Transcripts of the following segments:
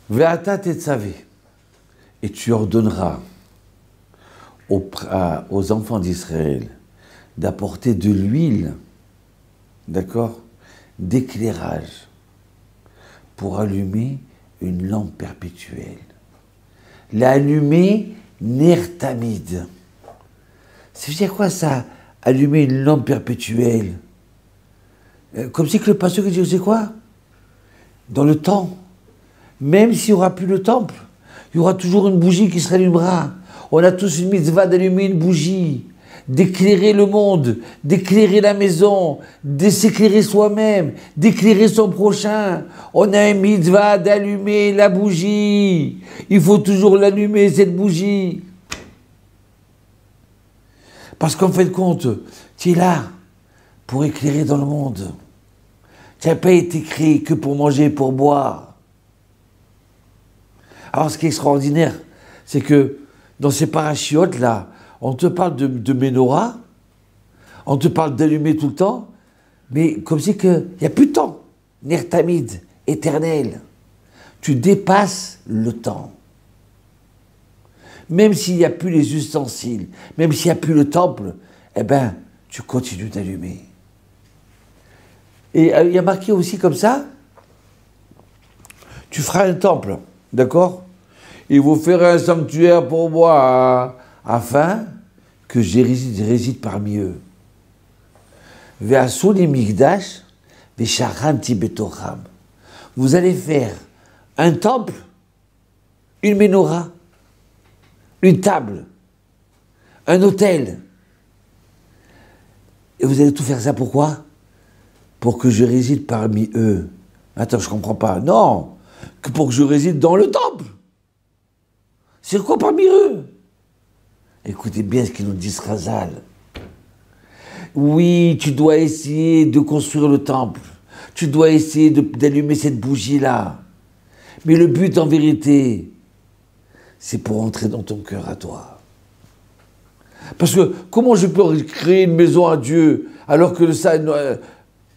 Ve'ata tetzavé. Et tu ordonneras aux enfants d'Israël d'apporter de l'huile, d'accord, d'éclairage pour allumer une lampe perpétuelle. L'allumer ner tamid. Ça veut dire quoi ça, allumer une lampe perpétuelle? Comme si que le pasteur dit, c'est quoi? Dans le temps, même s'il n'y aura plus le temple, il y aura toujours une bougie qui se rallumera. On a tous une mitzvah d'allumer une bougie, d'éclairer le monde, d'éclairer la maison, de s'éclairer soi-même, d'éclairer son prochain. On a une mitzvah d'allumer la bougie. Il faut toujours l'allumer, cette bougie. Parce qu'en fin de compte, tu es là pour éclairer dans le monde. Tu n'as pas été créé que pour manger et pour boire. Alors ce qui est extraordinaire, c'est que dans ces parachiotes-là, on te parle de menorah, on te parle d'allumer tout le temps, mais comme si il n'y a plus de temps. Ner tamid, éternel. Tu dépasses le temps. Même s'il n'y a plus les ustensiles, même s'il n'y a plus le temple, eh ben, tu continues d'allumer. Et il y a marqué aussi comme ça, tu feras un temple, d'accord? Et vous ferez un sanctuaire pour moi, afin que je réside parmi eux. Ve'asuli migdash, ve'sharanti betocham. Vous allez faire un temple, une menorah, une table, un autel. Et vous allez tout faire ça pourquoi? Pour que je réside parmi eux. Attends, je ne comprends pas. Non, que pour que je réside dans le temple. C'est quoi parmi eux? Écoutez bien ce qu'il nous dit Razal. Oui, tu dois essayer de construire le temple. Tu dois essayer d'allumer cette bougie-là. Mais le but, en vérité, c'est pour entrer dans ton cœur à toi. Parce que comment je peux créer une maison à Dieu alors que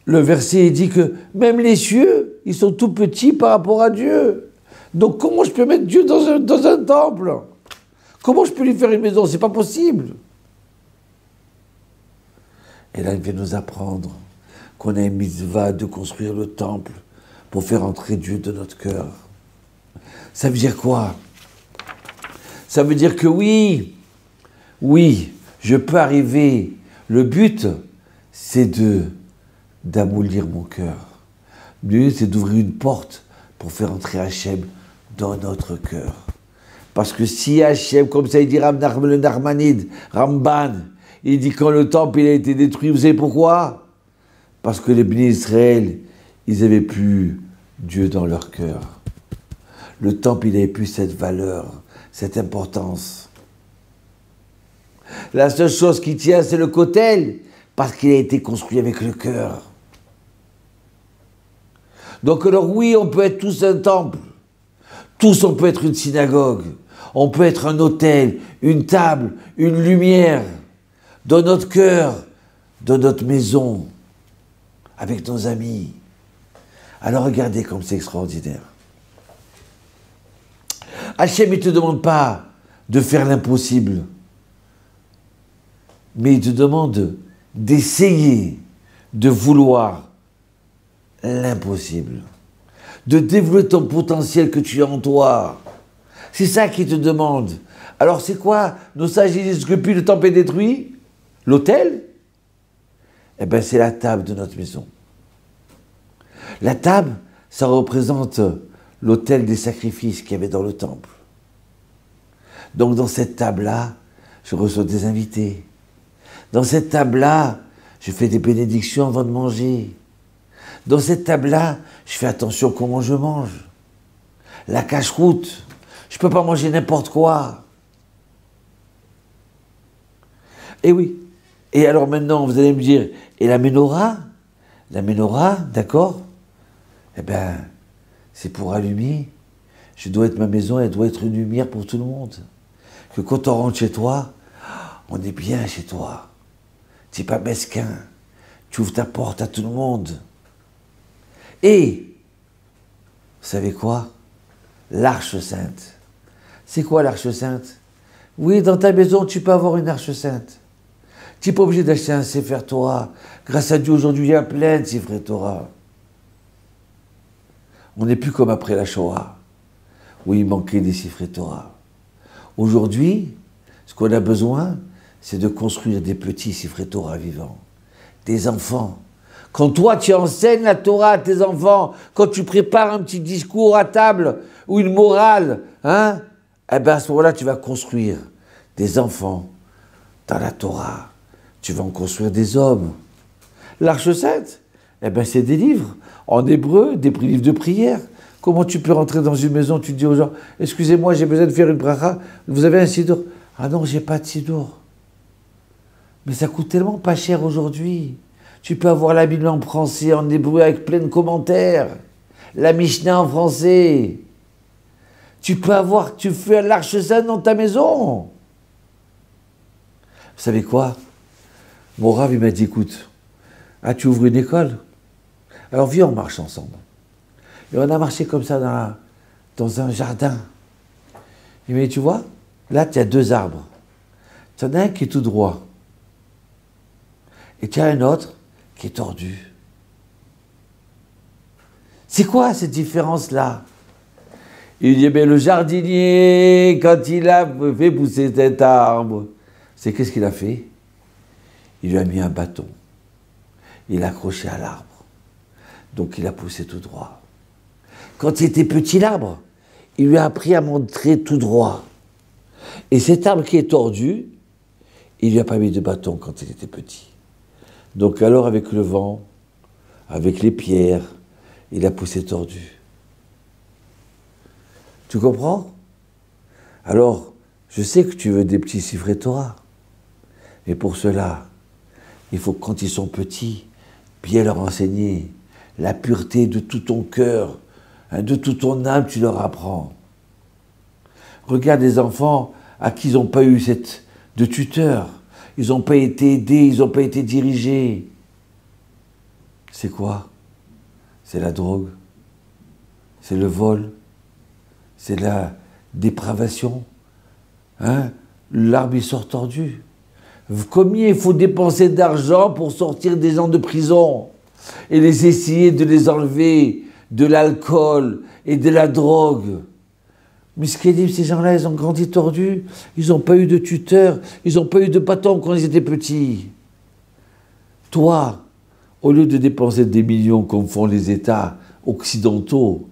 le verset dit que même les cieux, ils sont tout petits par rapport à Dieu. Donc comment je peux mettre Dieu dans un temple? Comment je peux lui faire une maison? C'est pas possible. Et là, il vient nous apprendre qu'on a une mitzvah de construire le temple pour faire entrer Dieu dans notre cœur. Ça veut dire quoi? Ça veut dire que oui, je peux arriver. Le but, c'est d'amollir mon cœur. Le but, c'est d'ouvrir une porte pour faire entrer Hachem dans notre cœur. Parce que si Hachem, comme ça il dit le Narmanide, Ramban, il dit quand le temple il a été détruit, vous savez pourquoi? Parce que les bénis Israël, ils n'avaient plus Dieu dans leur cœur. Le temple, il n'avait plus cette valeur, cette importance. La seule chose qui tient, c'est le kotel, parce qu'il a été construit avec le cœur. Donc alors oui, on peut être tous un temple. Tous, on peut être une synagogue. On peut être un autel, une table, une lumière, dans notre cœur, dans notre maison, avec nos amis. Alors regardez comme c'est extraordinaire. Hachem, il ne te demande pas de faire l'impossible, mais il te demande d'essayer de vouloir l'impossible, de développer ton potentiel que tu as en toi. C'est ça qu'il te demande. Alors c'est quoi? Nos sages disent que depuis le temple est détruit, l'autel, eh bien c'est la table de notre maison. La table, ça représente l'autel des sacrifices qu'il y avait dans le temple. Donc dans cette table-là, je reçois des invités. Dans cette table-là, je fais des bénédictions avant de manger. Dans cette table-là, je fais attention comment je mange. La cache-route, je ne peux pas manger n'importe quoi. Et oui. Et alors maintenant, vous allez me dire, et la menorah? La menorah, d'accord? Eh bien, c'est pour allumer. Je dois être ma maison, elle doit être une lumière pour tout le monde. Que quand on rentre chez toi, on est bien chez toi. Tu n'es pas mesquin. Tu ouvres ta porte à tout le monde. Et, vous savez quoi? l'arche sainte. C'est quoi l'arche sainte? Oui, dans ta maison, tu peux avoir une arche sainte. Tu n'es pas obligé d'acheter un Sefer Torah. Grâce à Dieu, aujourd'hui, il y a plein de Sefer Torah. On n'est plus comme après la Shoah, où il manquait des Sefer Torah. Aujourd'hui, ce qu'on a besoin, c'est de construire des petits Sefer Torah vivants, des enfants. Quand toi, tu enseignes la Torah à tes enfants, quand tu prépares un petit discours à table, ou une morale, hein, eh bien à ce moment-là, tu vas construire des enfants dans la Torah. Tu vas en construire des hommes. L'Arche Sainte, eh bien c'est des livres, en hébreu, des livres de prière. Comment tu peux rentrer dans une maison, tu dis aux gens, excusez-moi, j'ai besoin de faire une bracha, vous avez un sidour? Ah non, j'ai pas de sidour. Mais ça coûte tellement pas cher aujourd'hui. Tu peux avoir la Bible en français, en hébreu, avec plein de commentaires. La Mishnah en français. Tu fais l'Arche Sainte dans ta maison. Vous savez quoi? Mon Rav, il m'a dit, écoute, tu ouvres une école? Alors viens, on marche ensemble. Et on a marché comme ça dans un jardin. Il m'a dit, tu vois, là, tu as 2 arbres. Tu en as un qui est tout droit. Et tu as un autre qui est tordu. C'est quoi cette différence-là? Il dit, mais le jardinier, quand il a fait pousser cet arbre, c'est qu'est-ce qu'il a fait? Il lui a mis un bâton. Il l'a accroché à l'arbre. Donc il a poussé tout droit. Quand il était petit, l'arbre, il lui a appris à montrer tout droit. Et cet arbre qui est tordu, il ne lui a pas mis de bâton quand il était petit. Donc alors avec le vent, avec les pierres, il a poussé tordu. Tu comprends? Alors, je sais que tu veux des petits Sifrei Torah. Mais pour cela, il faut que quand ils sont petits, bien leur enseigner la pureté de tout ton cœur, de toute ton âme, tu leur apprends. Regarde les enfants à qui ils n'ont pas eu de tuteur. Ils n'ont pas été aidés, ils n'ont pas été dirigés. C'est quoi? C'est la drogue, c'est le vol, c'est la dépravation. Hein? L'arbre, il sort tordu. Combien il faut dépenser d'argent pour sortir des gens de prison et les essayer de les enlever de l'alcool et de la drogue? Mais ce qu'il dit, ces gens-là, ils ont grandi tordus, ils n'ont pas eu de tuteur, ils n'ont pas eu de bâton quand ils étaient petits. Toi, au lieu de dépenser des millions comme font les États occidentaux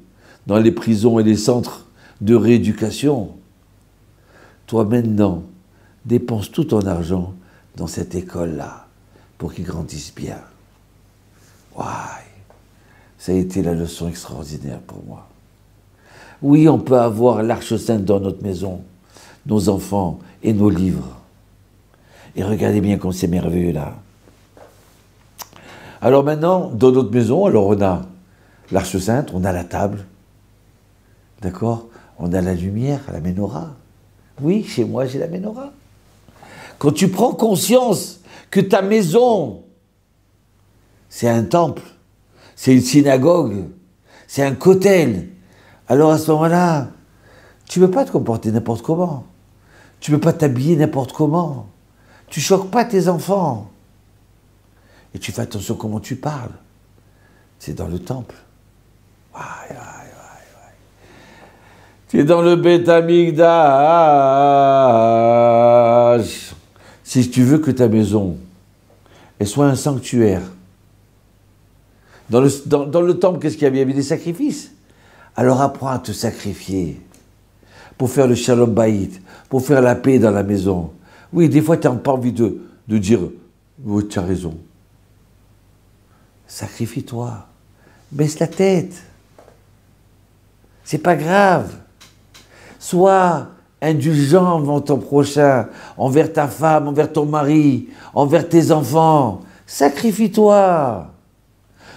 dans les prisons et les centres de rééducation, toi maintenant, dépense tout ton argent dans cette école-là pour qu'ils grandissent bien. Ouais, ça a été la leçon extraordinaire pour moi. Oui, on peut avoir l'Arche Sainte dans notre maison, nos enfants et nos livres. Et regardez bien comme c'est merveilleux là. Alors maintenant, dans notre maison, alors on a l'Arche Sainte, on a la table, d'accord? On a la lumière, la menorah. Oui, chez moi j'ai la menorah. Quand tu prends conscience que ta maison, c'est un temple, c'est une synagogue, c'est un kotel, alors à ce moment-là, tu ne peux pas te comporter n'importe comment. Tu ne peux pas t'habiller n'importe comment. Tu ne choques pas tes enfants. Et tu fais attention comment tu parles. C'est dans le temple. Tu es dans le Beth Amikdash. Si tu veux que ta maison elle soit un sanctuaire, dans le temple, qu'est-ce qu'il y avait? Il y avait des sacrifices. Alors apprends à te sacrifier pour faire le shalom bayit, pour faire la paix dans la maison. Oui, des fois, tu n'as pas envie de dire « Oui, tu as raison ». Sacrifie-toi. Baisse la tête. C'est pas grave. Sois indulgent envers ton prochain, envers ta femme, envers ton mari, envers tes enfants. Sacrifie-toi.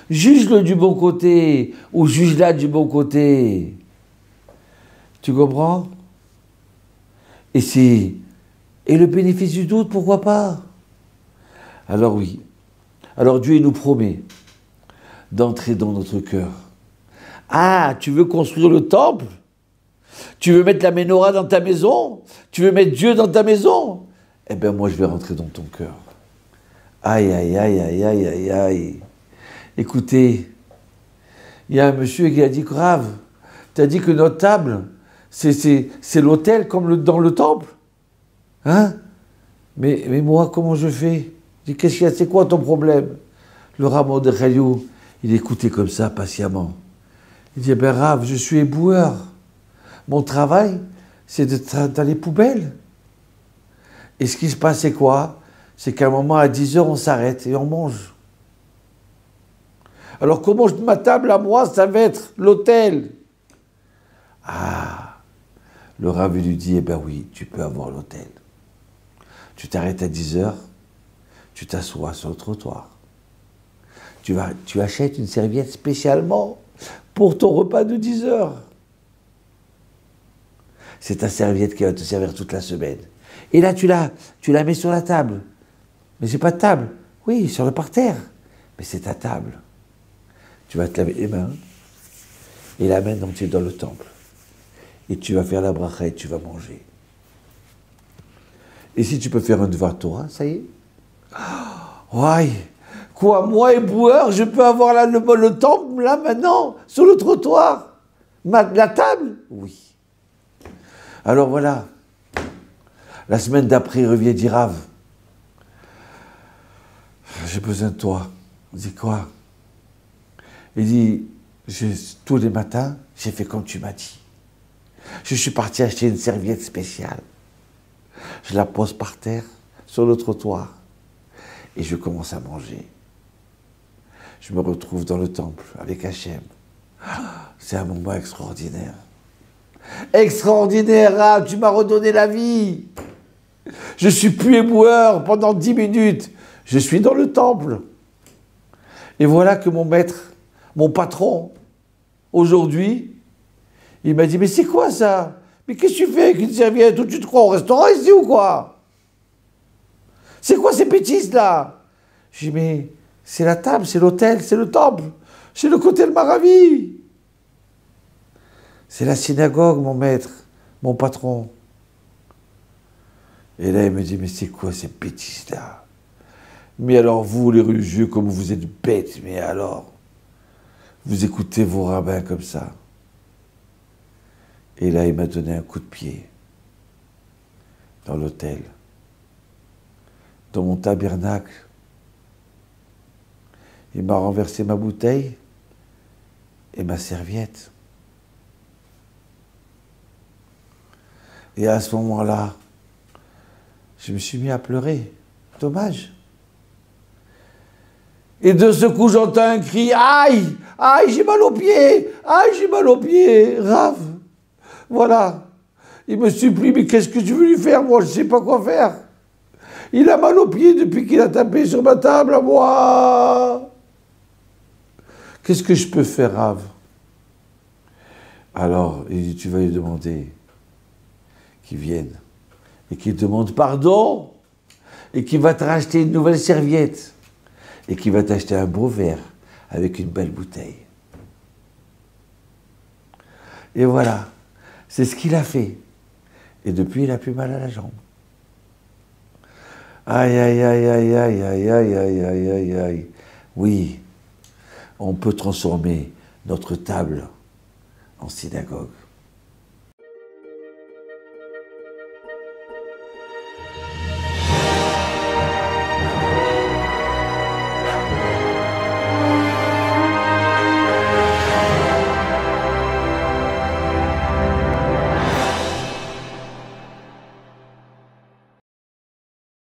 Juge-le du bon côté ou juge-la du bon côté. Tu comprends? Et le bénéfice du doute, pourquoi pas? Alors oui. Alors Dieu il nous promet d'entrer dans notre cœur. Ah, tu veux construire le temple? Tu veux mettre la menorah dans ta maison? Tu veux mettre Dieu dans ta maison? Eh bien, moi, je vais rentrer dans ton cœur. Aïe, aïe, aïe, aïe, aïe, aïe, aïe. Écoutez, il y a un monsieur qui a dit, grave, tu as dit que notre table, c'est l'autel comme dans le temple. Hein? Mais moi, comment je fais? Je dis, qu'est-ce qu'il y a? C'est quoi ton problème? Le Rav Mordechai, il écoutait comme ça, patiemment. Il dit, ben Rav, je suis éboueur. Mon travail, c'est d'être dans les poubelles. Et ce qui se passe, c'est quoi? C'est qu'à un moment, à 10 heures, on s'arrête et on mange. Alors, comment ma table à moi, ça va être l'autel? Ah, le Rav lui dit, eh ben oui, tu peux avoir l'autel. Tu t'arrêtes à 10 heures, tu t'assois sur le trottoir. Tu achètes une serviette spécialement pour ton repas de 10 heures. C'est ta serviette qui va te servir toute la semaine. Et là, tu la mets sur la table. Mais j'ai pas de table. Oui, sur le parterre. Mais c'est ta table. Tu vas te laver les mains et la main donc tu es dans le temple. Et tu vas faire la bracha et tu vas manger. Et si tu peux faire un devoir Torah, ça y est. Ouais. Quoi, moi, éboueur, je peux avoir le temple là maintenant, sur le trottoir? La table? Oui. Alors voilà. La semaine d'après, il revient dire Rav, j'ai besoin de toi. On dit quoi? Il dit, tous les matins, j'ai fait comme tu m'as dit. Je suis parti acheter une serviette spéciale. Je la pose par terre, sur le trottoir, et je commence à manger. Je me retrouve dans le temple avec Hachem. C'est un moment extraordinaire. Extraordinaire, Rav, tu m'as redonné la vie. Je suis plus éboueur pendant 10 minutes. Je suis dans le temple. Et voilà que mon maître, mon patron, aujourd'hui, il m'a dit, mais c'est quoi ça? Mais qu'est-ce que tu fais avec une serviette? Où tu te crois au restaurant ici ou quoi? C'est quoi ces bêtises là? J'ai dit, mais c'est la table, c'est l'hôtel, c'est le temple. C'est le côté de Maravi. C'est la synagogue, mon maître, mon patron. Et là, il me dit, mais c'est quoi ces bêtises là? Mais alors vous, les religieux, comme vous êtes bêtes, mais alors, vous écoutez vos rabbins comme ça. Et là, il m'a donné un coup de pied dans l'hôtel, dans mon tabernacle. Il m'a renversé ma bouteille et ma serviette. Et à ce moment-là, je me suis mis à pleurer. Dommage. Et de ce coup, j'entends un cri, aïe, aïe, j'ai mal aux pieds, aïe, j'ai mal aux pieds, Rav. Voilà. Il me supplie, mais qu'est-ce que tu veux lui faire? Moi, je ne sais pas quoi faire. Il a mal aux pieds depuis qu'il a tapé sur ma table à moi. Qu'est-ce que je peux faire, Rav? Alors, il dit, tu vas lui demander qu'il vienne et qu'il demande pardon et qu'il va te racheter une nouvelle serviette et qu'il va t'acheter un beau verre avec une belle bouteille. Et voilà, c'est ce qu'il a fait. Et depuis, il n'a plus mal à la jambe. Aïe, aïe, aïe, aïe, aïe, aïe, aïe, aïe, aïe, aïe, aïe. Oui, on peut transformer notre table en synagogue.